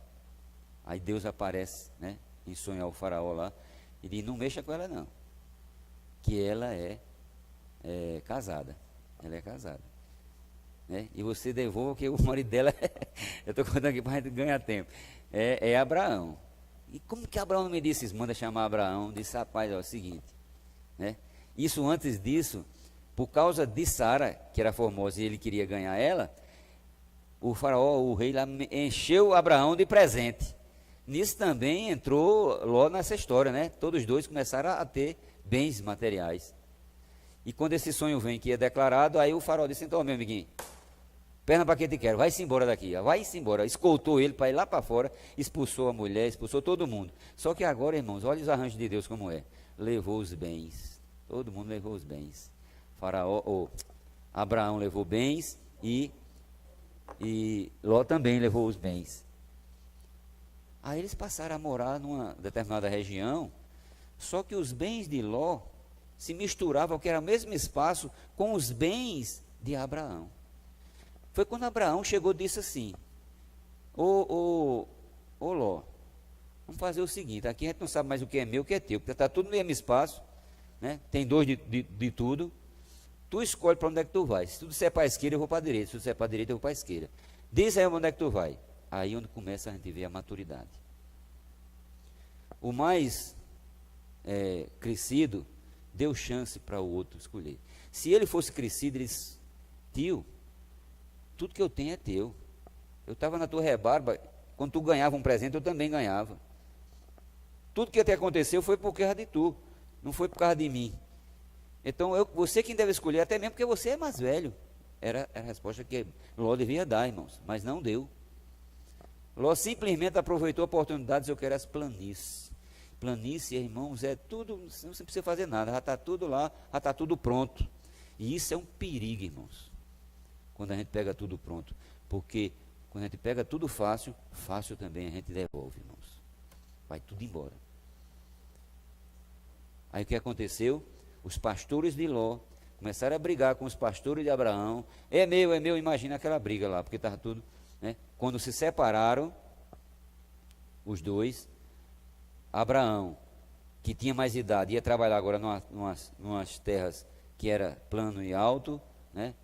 Aí Deus aparece, né, em sonho ao faraó lá, e diz: não mexa com ela não, que ela é casada. Ela é casada, né? E você devolva, que o marido dela eu estou contando aqui para a gente ganhar tempo, é Abraão. E como que Abraão me disse isso? Manda chamar Abraão. Disse: rapaz, é o seguinte, né? Isso antes disso, por causa de Sara, que era formosa e ele queria ganhar ela, o faraó, o rei lá, encheu Abraão de presente. Nisso também entrou Ló nessa história, né? Todos dois começaram a ter bens materiais. E quando esse sonho vem, que é declarado, aí o faraó disse: então, meu amiguinho, perna para quem te quero, vai-se embora daqui, vai-se embora. Escoltou ele para ir lá para fora, expulsou a mulher, expulsou todo mundo. Só que agora, irmãos, olha os arranjos de Deus como é. Levou os bens, todo mundo levou os bens. Abraão levou bens e Ló também levou os bens. Aí eles passaram a morar numa determinada região, só que os bens de Ló se misturavam, que era o mesmo espaço, com os bens de Abraão. Foi quando Abraão chegou e disse assim: ô Ló, vamos fazer o seguinte, aqui a gente não sabe mais o que é meu, o que é teu, porque está tudo no mesmo espaço, né? Tem dois de tudo. Tu escolhe para onde é que tu vai. Se tu disser para a esquerda, eu vou para a direita. Se tu disser para a direita, eu vou para a esquerda. Diz aí onde é que tu vai. Aí onde começa a gente ver a maturidade. O mais crescido deu chance para o outro escolher. Se ele fosse crescido, ele disse: tio, tudo que eu tenho é teu. Eu estava na tua rebarba, quando tu ganhava um presente, eu também ganhava. Tudo que até aconteceu foi por causa de tu, não foi por causa de mim. Então, você quem deve escolher, até mesmo porque você é mais velho. Era a resposta que Ló devia dar, irmãos, mas não deu. Ló simplesmente aproveitou a oportunidade de: eu quero as planícies. Planície, irmãos, é tudo, não precisa fazer nada, já está tudo lá, já está tudo pronto. E isso é um perigo, irmãos, quando a gente pega tudo pronto. Porque quando a gente pega tudo fácil, fácil também a gente devolve, irmãos. Vai tudo embora. Aí o que aconteceu? Os pastores de Ló começaram a brigar com os pastores de Abraão. É meu, imagina aquela briga lá, porque estava tudo, né? Quando se separaram, os dois, Abraão, que tinha mais idade, ia trabalhar agora numas terras que era plano e alto, né?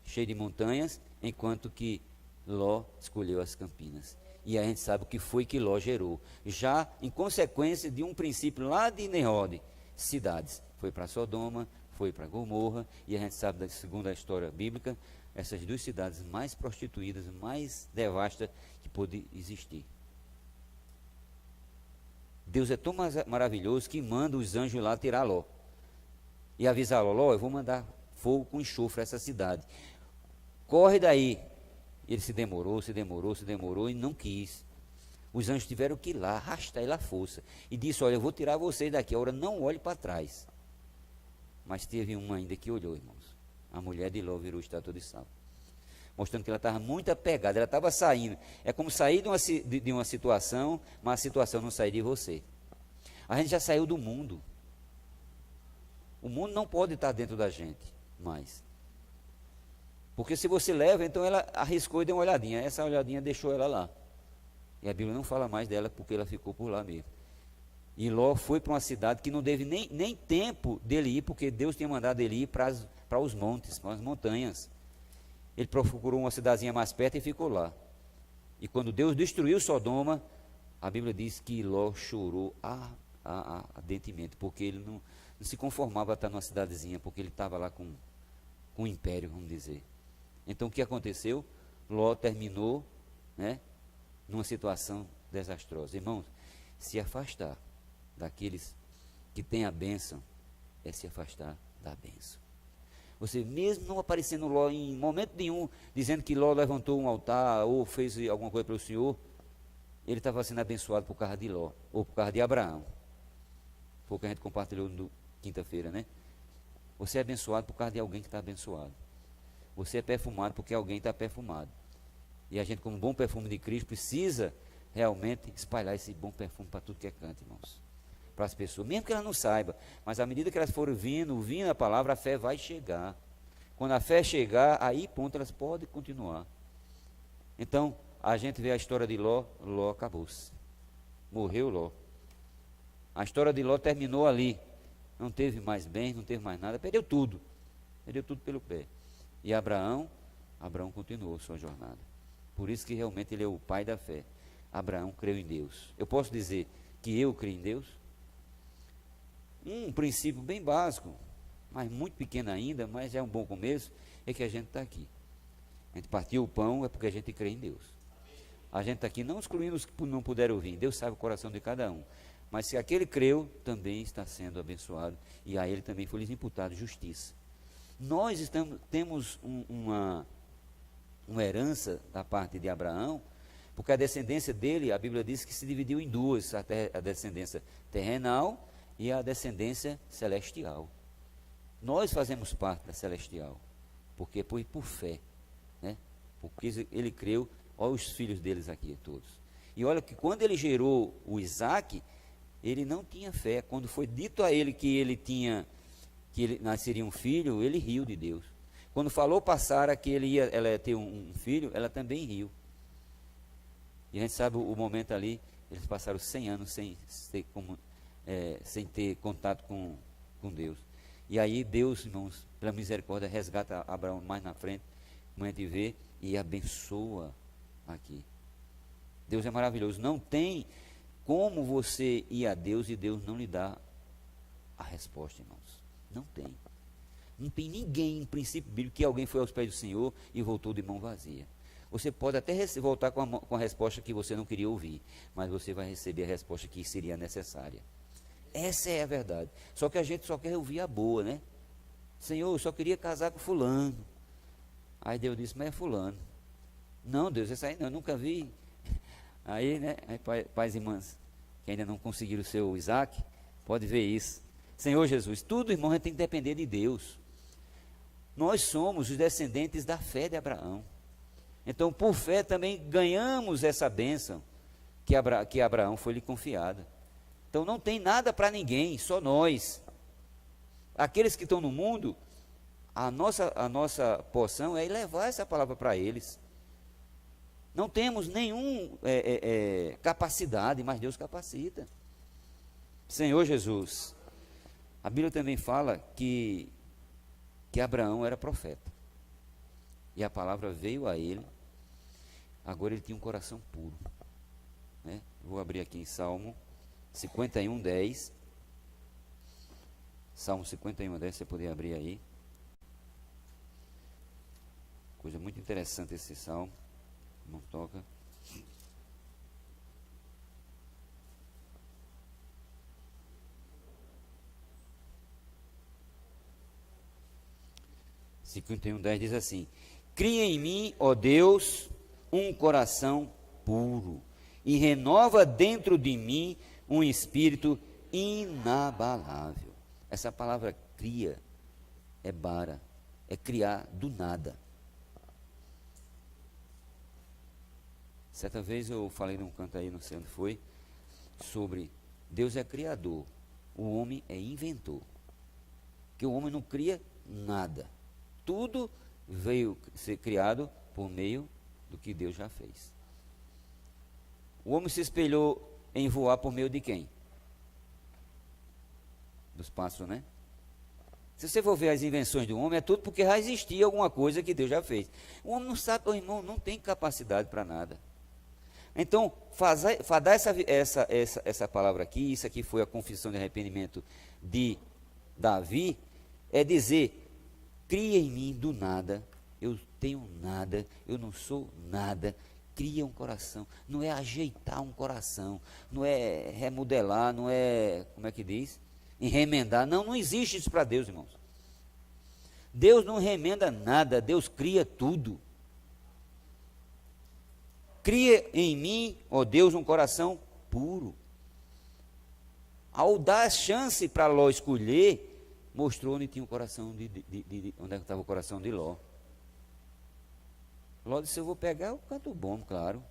Cheio de montanhas, enquanto que Ló escolheu as campinas. E a gente sabe o que foi que Ló gerou. Já em consequência de um princípio lá de Nimrod, cidades. Foi para Sodoma, foi para Gomorra, e a gente sabe, segundo a história bíblica, essas duas cidades mais prostituídas, mais devastadas que pôde existir. Deus é tão maravilhoso que manda os anjos lá tirar Ló. E avisa Ló, eu vou mandar fogo com enxofre a essa cidade. Corre daí. Ele se demorou e não quis. Os anjos tiveram que ir lá, arrastar ele à força. E disse, olha, eu vou tirar vocês daqui, agora não olhe para trás. Mas teve uma ainda que olhou, irmãos. A mulher de Ló virou estátua de sal. Mostrando que ela estava muito apegada, ela estava saindo. É como sair de uma situação, mas a situação não sair de você. A gente já saiu do mundo. O mundo não pode estar dentro da gente mais. Porque se você leva, então ela arriscou e deu uma olhadinha. Essa olhadinha deixou ela lá. E a Bíblia não fala mais dela porque ela ficou por lá mesmo. E Ló foi para uma cidade que não teve nem tempo dele ir, porque Deus tinha mandado ele ir para os montes, para as montanhas. Ele procurou uma cidadezinha mais perto e ficou lá. E quando Deus destruiu Sodoma, a Bíblia diz que Ló chorou ardentemente, porque ele não se conformava a estar numa cidadezinha, porque ele estava lá com um império, vamos dizer. Então o que aconteceu? Ló terminou, né, numa situação desastrosa. Irmãos, se afastar daqueles que têm a bênção é se afastar da bênção. Você mesmo não aparecendo Ló em momento nenhum, dizendo que Ló levantou um altar ou fez alguma coisa pelo Senhor, ele estava sendo abençoado por causa de Ló, ou por causa de Abraão. Foi o que a gente compartilhou no quinta-feira, né? Você é abençoado por causa de alguém que está abençoado. Você é perfumado porque alguém está perfumado. E a gente, como bom perfume de Cristo, precisa realmente espalhar esse bom perfume para tudo que é canto, irmãos. Para as pessoas, mesmo que elas não saibam, mas à medida que elas forem ouvindo a palavra, a fé vai chegar. Quando a fé chegar, aí ponto, elas podem continuar. Então, a gente vê a história de Ló, Ló acabou-se. Morreu Ló. A história de Ló terminou ali. Não teve mais bens, não teve mais nada, perdeu tudo pelo pé. E Abraão continuou sua jornada. Por isso que realmente ele é o pai da fé. Abraão creu em Deus. Eu posso dizer que eu creio em Deus? Um princípio bem básico, mas muito pequeno ainda, mas é um bom começo, é que a gente está aqui. A gente partiu o pão é porque a gente crê em Deus. A gente está aqui não excluindo os que não puderam ouvir. Deus sabe o coração de cada um. Mas se aquele creu, também está sendo abençoado. E a ele também foi-lhes imputado justiça. Nós temos uma herança da parte de Abraão, porque a descendência dele, a Bíblia diz que se dividiu em duas, a descendência terrenal e a descendência celestial. Nós fazemos parte da celestial, porque foi por fé, né? Porque ele creu. Olha os filhos deles aqui todos. E olha que quando ele gerou o Isaac, ele não tinha fé. Quando foi dito a ele que ele nasceria um filho, ele riu de Deus. Quando falou para Sara que ela ia ter um filho, ela também riu. E a gente sabe o momento ali, eles passaram 100 anos sem ter contato com Deus. E aí Deus, irmãos, pela misericórdia, resgata Abraão mais na frente, como a gente vê, e abençoa aqui. Deus é maravilhoso. Não tem como você ir a Deus e Deus não lhe dá a resposta, irmãos. Não tem. Não tem ninguém, em princípio bíblico, que alguém foi aos pés do Senhor e voltou de mão vazia. Você pode até voltar com a resposta que você não queria ouvir, mas você vai receber a resposta que seria necessária. Essa é a verdade. Só que a gente só quer ouvir a boa, né? Senhor, eu só queria casar com fulano. Aí Deus disse, mas é fulano. Não, Deus, essa aí não, eu nunca vi. Aí, né, aí, pais e irmãs, que ainda não conseguiram o seu Isaac, pode ver isso. Senhor Jesus, tudo, irmão, a gente tem que depender de Deus. Nós somos os descendentes da fé de Abraão. Então, por fé também ganhamos essa bênção que Abraão foi lhe confiada. Então, não tem nada para ninguém, só nós. Aqueles que estão no mundo, a nossa porção é levar essa palavra para eles. Não temos nenhuma capacidade, mas Deus capacita. Senhor Jesus, a Bíblia também fala que Abraão era profeta. E a palavra veio a ele. Agora ele tinha um coração puro. Né? Vou abrir aqui em Salmo 51, 10. Salmo 51, 10, você poder abrir aí. Coisa muito interessante esse salmo. Não toca. Cinquenta e um, 10 diz assim: cria em mim, ó Deus, um coração puro, e renova dentro de mim um espírito inabalável. Essa palavra cria é bara, é criar do nada. Certa vez eu falei num canto aí, não sei onde foi, sobre Deus é criador, o homem é inventor. Que o homem não cria nada. Tudo veio ser criado por meio do que Deus já fez. O homem se espelhou em voar por meio de quem? Dos pássaros, né? Se você for ver as invenções do homem, é tudo porque já existia alguma coisa que Deus já fez. O homem não sabe, irmão, não tem capacidade para nada. Então, fadar essa palavra aqui, isso aqui foi a confissão de arrependimento de Davi, é dizer: cria em mim do nada, eu tenho nada, eu não sou nada, cria um coração. Não é ajeitar um coração, não é remodelar, não é, como é que diz? Remendar. Não existe isso para Deus, irmãos. Deus não remenda nada, Deus cria tudo. Cria em mim, ó Deus, um coração puro. Ao dar chance para Ló escolher, mostrou onde tinha o coração onde estava o coração de Ló. Ló disse: eu vou pegar o canto bom, claro.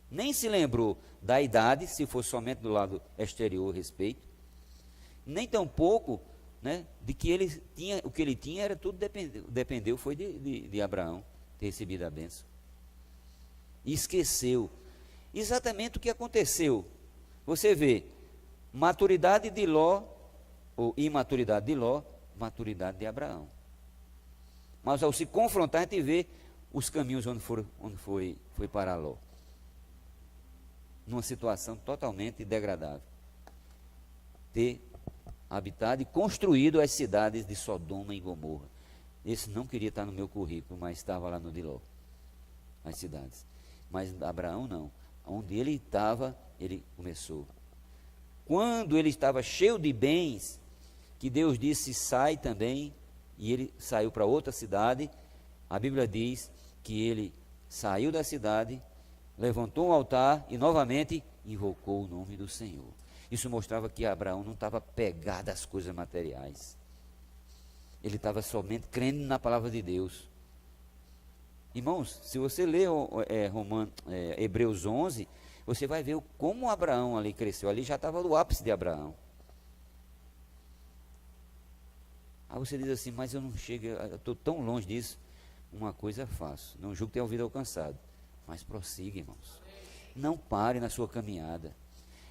Nem se lembrou da idade, se fosse somente do lado exterior, respeito. Nem tampouco, né, de que ele tinha, o que ele tinha era tudo dependeu foi de Abraão ter recebido a bênção. E esqueceu exatamente o que aconteceu. Você vê, maturidade de Ló, ou imaturidade de Ló, maturidade de Abraão. Mas ao se confrontar, a gente vê os caminhos onde foi parar Ló. Numa situação totalmente degradável. Ter habitado e construído as cidades de Sodoma e Gomorra. Esse não queria estar no meu currículo, mas estava lá no de Ló. As cidades. Mas Abraão não. Onde ele estava, ele começou. Quando ele estava cheio de bens, que Deus disse: sai também, e ele saiu para outra cidade, a Bíblia diz que ele saiu da cidade, levantou um altar e novamente invocou o nome do Senhor. Isso mostrava que Abraão não estava pegado às coisas materiais. Ele estava somente crendo na palavra de Deus. Irmãos, se você ler Hebreus 11, você vai ver como Abraão ali cresceu. Ali já estava no ápice de Abraão. Aí você diz assim: mas eu não chego, eu estou tão longe disso. Uma coisa é fácil, não julgo ter ouvido alcançado, mas prossiga, irmãos. Não pare na sua caminhada.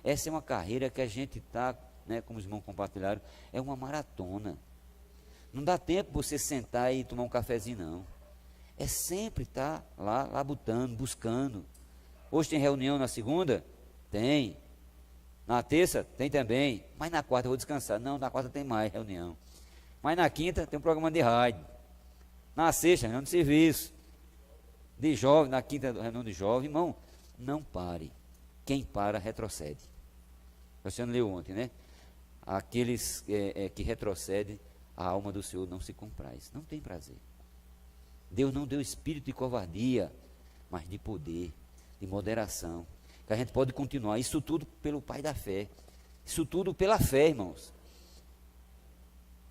Essa é uma carreira que a gente está, né, como os irmãos compartilharam, é uma maratona. Não dá tempo você sentar e tomar um cafezinho, não. É sempre estar lá labutando, buscando. Hoje tem reunião na segunda? Tem. Na terça? Tem também. Mas na quarta eu vou descansar. Não, na quarta tem mais reunião. Mas na quinta tem um programa de rádio. Na sexta, reunião de serviço. De jovem, na quinta, reunião de jovem. Irmão, não pare. Quem para, retrocede. Você não leu ontem, né? Aqueles que retrocedem, a alma do Senhor não se compraz. Não tem prazer. Deus não deu espírito de covardia, mas de poder, de moderação. que a gente pode continuar. Isso tudo pelo Pai da fé. Isso tudo pela fé, irmãos.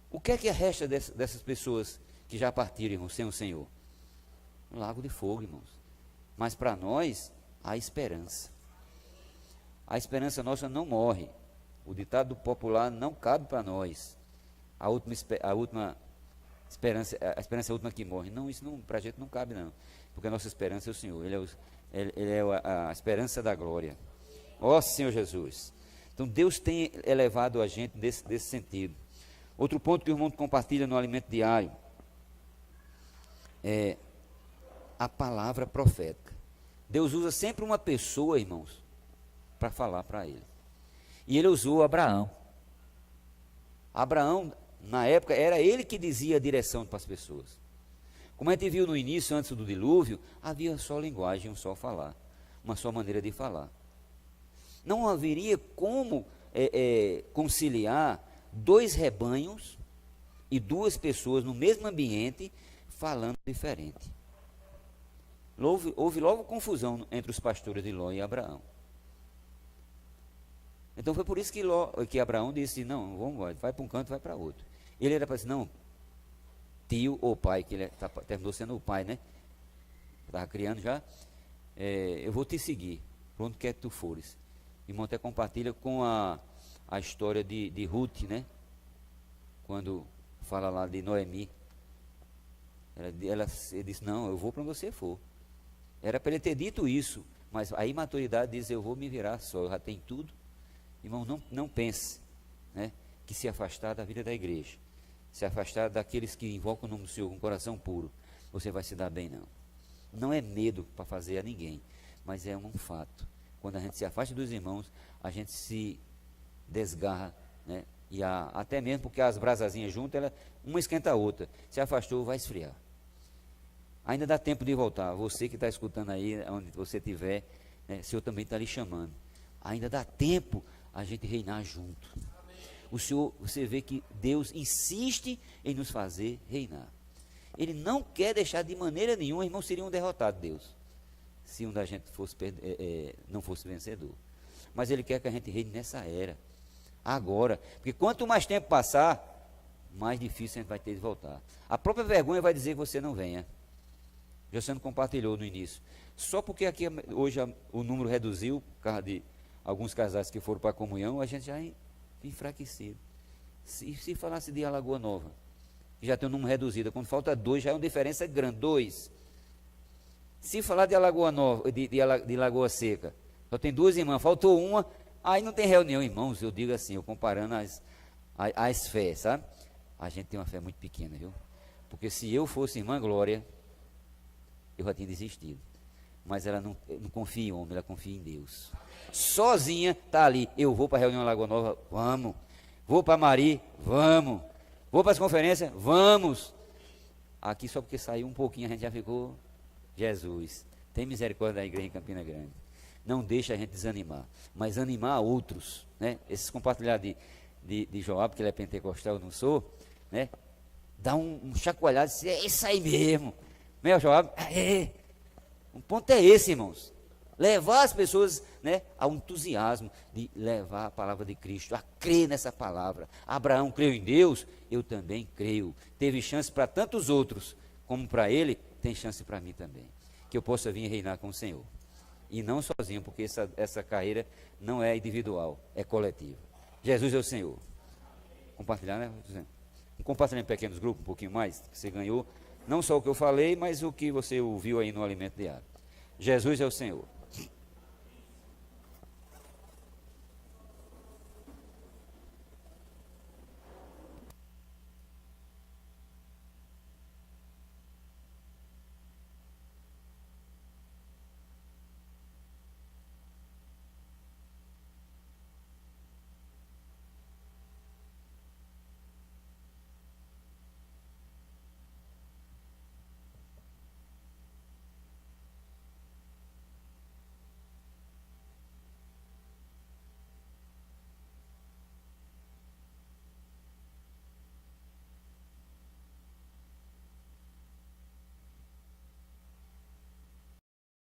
O que é que resta dessas pessoas que já partiram, irmãos, sem o Senhor? Um lago de fogo, irmãos. Mas para nós, há esperança. A esperança nossa não morre. O ditado popular não cabe para nós. A esperança é a última que morre. Não, isso não, para a gente não cabe, não. Porque a nossa esperança é o Senhor. Ele é a esperança da glória. Ó Senhor Jesus. Então Deus tem elevado a gente desse sentido. Outro ponto que o irmão compartilha no alimento diário é a palavra profética. Deus usa sempre uma pessoa, irmãos, para falar para ele. E ele usou Abraão. Abraão, na época, era ele que dizia a direção para as pessoas. Como a gente viu no início, antes do dilúvio, havia só linguagem, um só falar, uma só maneira de falar. Não haveria como conciliar 2 rebanhos e 2 pessoas no mesmo ambiente falando diferente. Houve logo confusão entre os pastores de Ló e Abraão. Então foi por isso que Abraão disse, não, vamos, vai para um canto, vai para outro. Ele era para dizer, não, tio ou pai, que ele terminou sendo o pai, né? Estava criando já, eu vou te seguir, para onde quer que tu fores. Irmão até compartilha com a história de Ruth, né? Quando fala lá de Noemi. Ele disse, não, eu vou para onde você for. Era para ele ter dito isso, mas a imaturidade diz, eu vou me virar só, eu já tenho tudo. Irmão, não pense, né, que se afastar da vida da igreja, se afastar daqueles que invocam o nome do Senhor com coração puro, você vai se dar bem, não. Não é medo para fazer a ninguém, mas é um fato. Quando a gente se afasta dos irmãos, a gente se desgarra, né? E até mesmo porque as brasazinhas juntas, uma esquenta a outra. Se afastou, vai esfriar. Ainda dá tempo de voltar. Você que está escutando aí, onde você estiver, né, o Senhor também está lhe chamando. Ainda dá tempo a gente reinar junto. O Senhor, você vê que Deus insiste em nos fazer reinar. Ele não quer deixar de maneira nenhuma, irmãos, seriam derrotados, Deus, se um da gente não fosse vencedor. Mas Ele quer que a gente reine nessa era, agora, porque quanto mais tempo passar, mais difícil a gente vai ter de voltar. A própria vergonha vai dizer que você não venha. Já sendo compartilhou no início. Só porque aqui hoje o número reduziu, por causa de alguns casais que foram para a comunhão, a gente já enfraquecido. Se falasse de Alagoa Nova, que já tem um número reduzido, quando falta 2, já é uma diferença grande, 2. Se falar de Alagoa Nova, de Lagoa Seca, só tem 2 irmãs, faltou uma, aí não tem reunião, irmãos, eu digo assim, eu comparando as fés, sabe? A gente tem uma fé muito pequena, viu? Porque se eu fosse irmã Glória, eu já tinha desistido. Mas ela não confia em homem, ela confia em Deus. Sozinha, está ali. Eu vou para a reunião Lagoa Nova, vamos. Vou para Mari, vamos. Vou para as conferências, vamos. Aqui só porque saiu um pouquinho, a gente já ficou, Jesus, tem misericórdia da igreja em Campina Grande. Não deixa a gente desanimar, mas animar outros, né? Esses compartilhados de Joab, porque ele é pentecostal, eu não sou, né? Dá um chacoalhado, diz, é isso aí mesmo. Meu Joab, um ponto é esse, irmãos. Levar as pessoas, né, ao entusiasmo de levar a palavra de Cristo, a crer nessa palavra. Abraão creu em Deus, eu também creio. Teve chance para tantos outros, como para ele, tem chance para mim também. Que eu possa vir reinar com o Senhor. E não sozinho, porque essa carreira não é individual, é coletiva. Jesus é o Senhor. Compartilhar, né? Compartilhar em pequenos grupos, um pouquinho mais, que você ganhou. Não só o que eu falei, mas o que você ouviu aí no alimento diário. Jesus é o Senhor.